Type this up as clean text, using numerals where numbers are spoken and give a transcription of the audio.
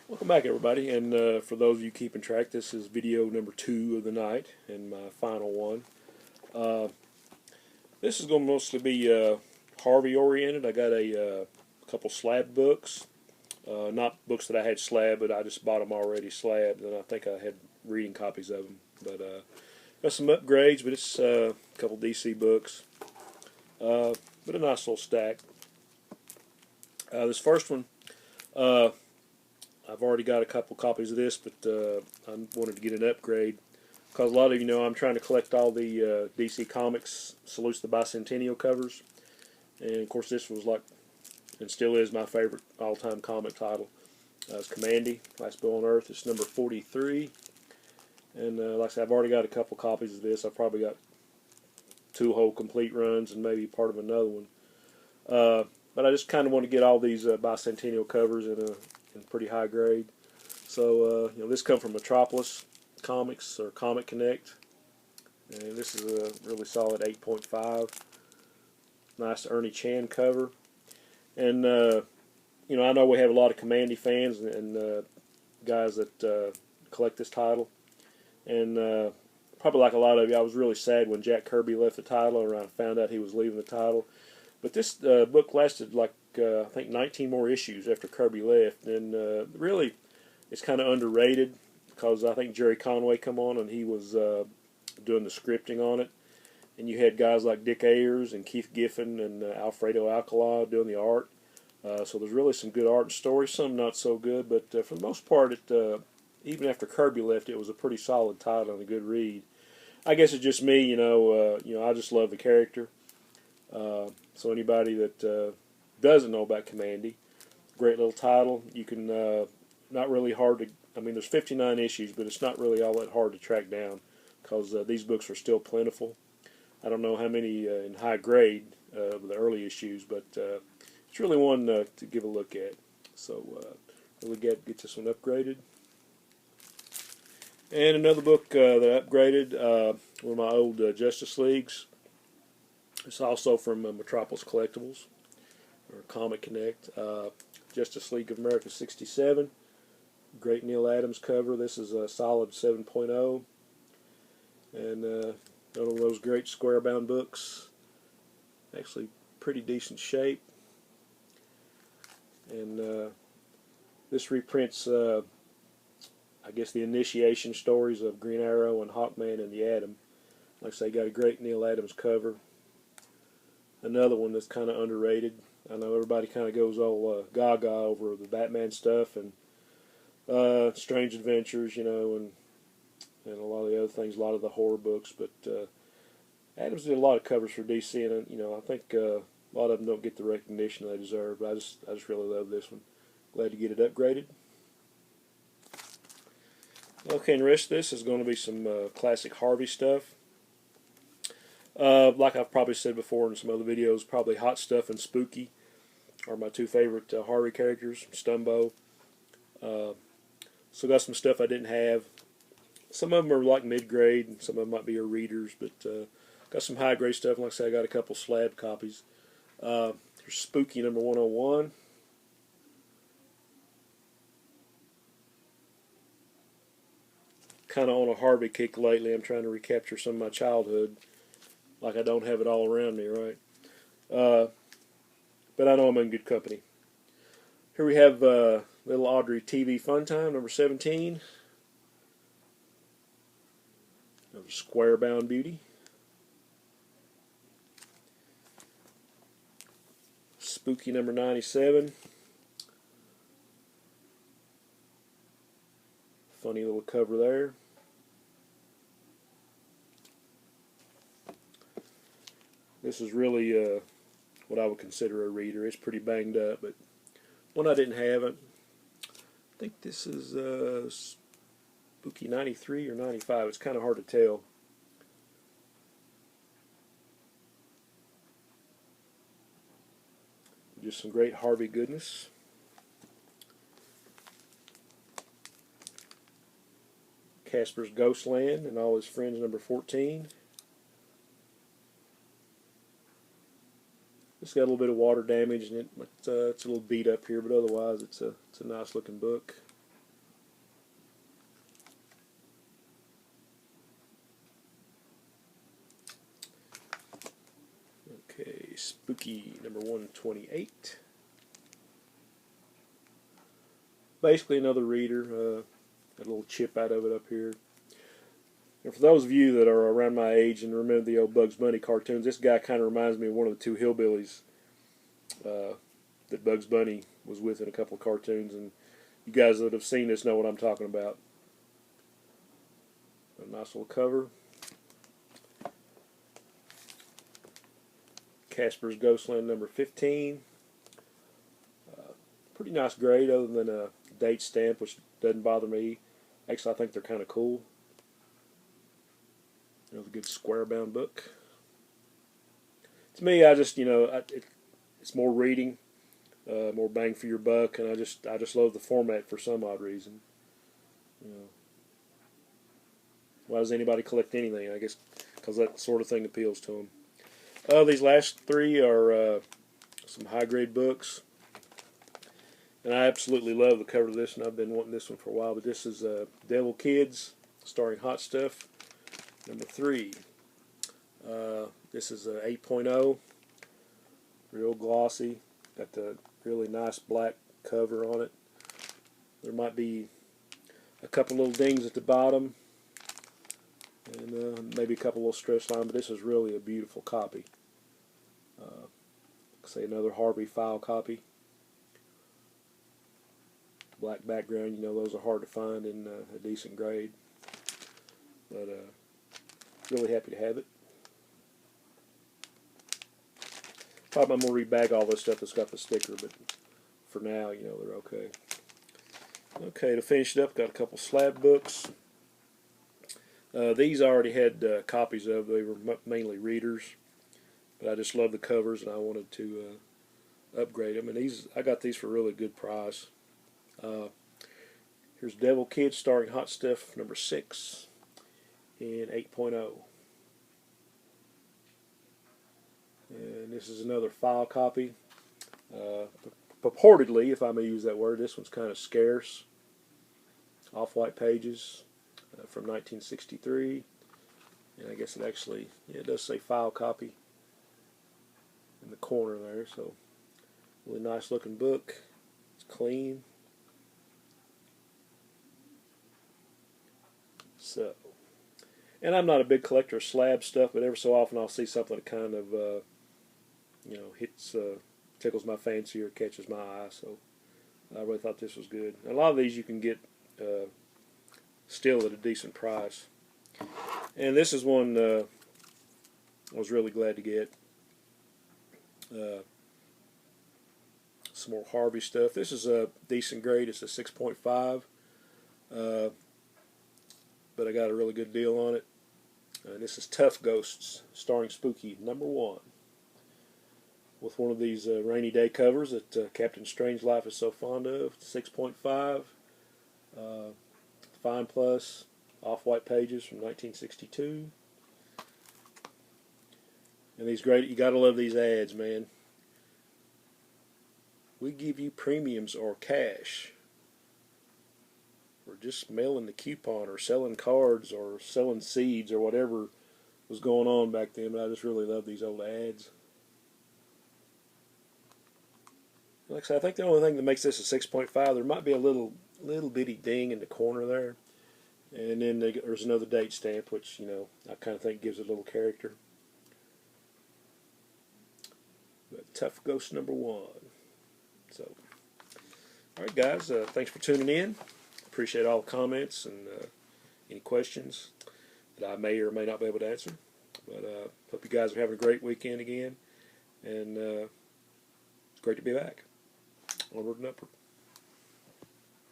Welcome back, everybody, and for those of you keeping track, this is video number 2 of the night and my final one. This is going to mostly be Harvey oriented. I got a couple slab books, not books that I had slab, but I just bought them already slabbed, and I think I had reading copies of them. But got some upgrades, but it's a couple DC books, but a nice little stack. This first one, I've already got a couple copies of this, but I wanted to get an upgrade because a lot of you know I'm trying to collect all the DC Comics Salutes the Bicentennial covers, and of course this was like, and still is, my favorite all-time comic title. It's KAMANDI, Last Bill on Earth. It's number 43, and like I said, I've already got a couple copies of this. I've probably got 2 whole complete runs and maybe part of another one. But I just kind of want to get all these bicentennial covers in pretty high grade. So you know, this comes from Metropolis Comics or Comic Connect, and this is a really solid 8.5. Nice Ernie Chan cover, and you know, I know we have a lot of KAMANDI fans and guys that collect this title, and probably like a lot of you, I was really sad when Jack Kirby left the title, and I found out he was leaving the title. But this book lasted like I think 19 more issues after Kirby left, and really it's kind of underrated because I think Jerry Conway come on and he was doing the scripting on it, and you had guys like Dick Ayers and Keith Giffen and Alfredo Alcala doing the art. So there's really some good art and story, some not so good, but for the most part, it even after Kirby left, it was a pretty solid title and a good read. I guess it's just me, you know, I just love the character. So anybody that doesn't know about KAMANDI, great little title. You can not really hard to. I mean, there's 59 issues, but it's not really all that hard to track down because these books are still plentiful. I don't know how many in high grade of the early issues, but it's really one to give a look at. So really get this one upgraded. And another book that I upgraded, one of my old Justice Leagues. It's also from Metropolis Collectibles, or Comic Connect. Justice League of America 67. Great Neal Adams cover. This is a solid 7.0. And one of those great square-bound books. Actually, pretty decent shape. And this reprints, I guess, the initiation stories of Green Arrow and Hawkman and the Atom. Like I say, got a great Neal Adams cover. Another one that's kind of underrated. I know everybody kind of goes all gaga over the Batman stuff and Strange Adventures, you know, and a lot of the other things, a lot of the horror books. But Adams did a lot of covers for DC, and you know, I think a lot of them don't get the recognition they deserve. But I just really love this one. Glad to get it upgraded. Okay, and the rest of this is going to be some classic Harvey stuff. Like I've probably said before in some other videos, probably Hot Stuff and Spooky are my 2 favorite Harvey characters, Stumbo. So got some stuff I didn't have. Some of them are like mid-grade, and some of them might be your readers, but got some high-grade stuff. Like I said, I got a couple slab copies. Here's Spooky number 101. Kind of on a Harvey kick lately. I'm trying to recapture some of my childhood. Like I don't have it all around me, right? But I know I'm in good company. Here we have Little Audrey TV Fun Time, number 17. Another square-bound beauty. Spooky number 97. Funny little cover there. This is really what I would consider a reader. It's pretty banged up, but one I didn't have. I think this is Spooky 93 or 95. It's kind of hard to tell. Just some great Harvey goodness. Casper's Ghostland and All His Friends, number 14. It's got a little bit of water damage in it, but it's a little beat up here, but otherwise it's a nice looking book. Spooky number 128. Basically another reader. Got a little chip out of it up here. And for those of you that are around my age and remember the old Bugs Bunny cartoons, this guy kind of reminds me of one of the two hillbillies that Bugs Bunny was with in a couple of cartoons. And you guys that have seen this know what I'm talking about. A nice little cover. Casper's Ghostland number 15. Pretty nice grade other than a date stamp, which doesn't bother me. Actually, I think they're kind of cool. Another good square bound book. To me, I just, it's more reading, more bang for your buck, and I just love the format for some odd reason. Why does anybody collect anything? I guess because that sort of thing appeals to them. These last three are some high grade books. And I absolutely love the cover of this, and I've been wanting this one for a while. But this is Devil Kids, starring Hot Stuff, number 3. This is 8.0, real glossy. Got the really nice black cover on it. There might be a couple little dings at the bottom, and maybe a couple little stress lines. But this is really a beautiful copy. Say another HARVEY file copy. Black background, those are hard to find in a decent grade. But really happy to have it. Probably I'm going to rebag all this stuff that's got the sticker, but for now, they're okay. Okay, to finish it up, got a couple slab books. These I already had copies of. They were mainly readers, but I just love the covers, and I wanted to upgrade them. And I got these for a really good price. Here's Devil Kids, starring Hot Stuff, number 6 in 8.0. And this is another file copy. Purportedly, if I may use that word, this one's kind of scarce. Off-white pages from 1963. And I guess it actually, it does say file copy in the corner there. So, really nice looking book. It's clean. So, and I'm not a big collector of slab stuff, but every so often I'll see something that kind of, tickles my fancy or catches my eye. So, I really thought this was good. And a lot of these you can get still at a decent price. And this is one I was really glad to get. Some more HARVEY stuff. This is a decent grade. It's a 6.5. But I got a really good deal on it. This is Tough Ghosts, starring Spooky, number 1. With one of these rainy day covers that Captain Strangelove is so fond of. 6.5. Fine Plus, off-white pages from 1962. And these great, you gotta love these ads, man. We give you premiums or cash. Or just mailing the coupon or selling cards or selling seeds or whatever was going on back then. But I just really love these old ads. Like I said, I think the only thing that makes this a 6.5, there might be a little bitty ding in the corner there. And then there's another date stamp, which, I kind of think gives it a little character. But Tough Ghost number 1. So, alright guys, thanks for tuning in. Appreciate all the comments and any questions that I may or may not be able to answer. But hope you guys are having a great weekend again. And it's great to be back. Onward and upward.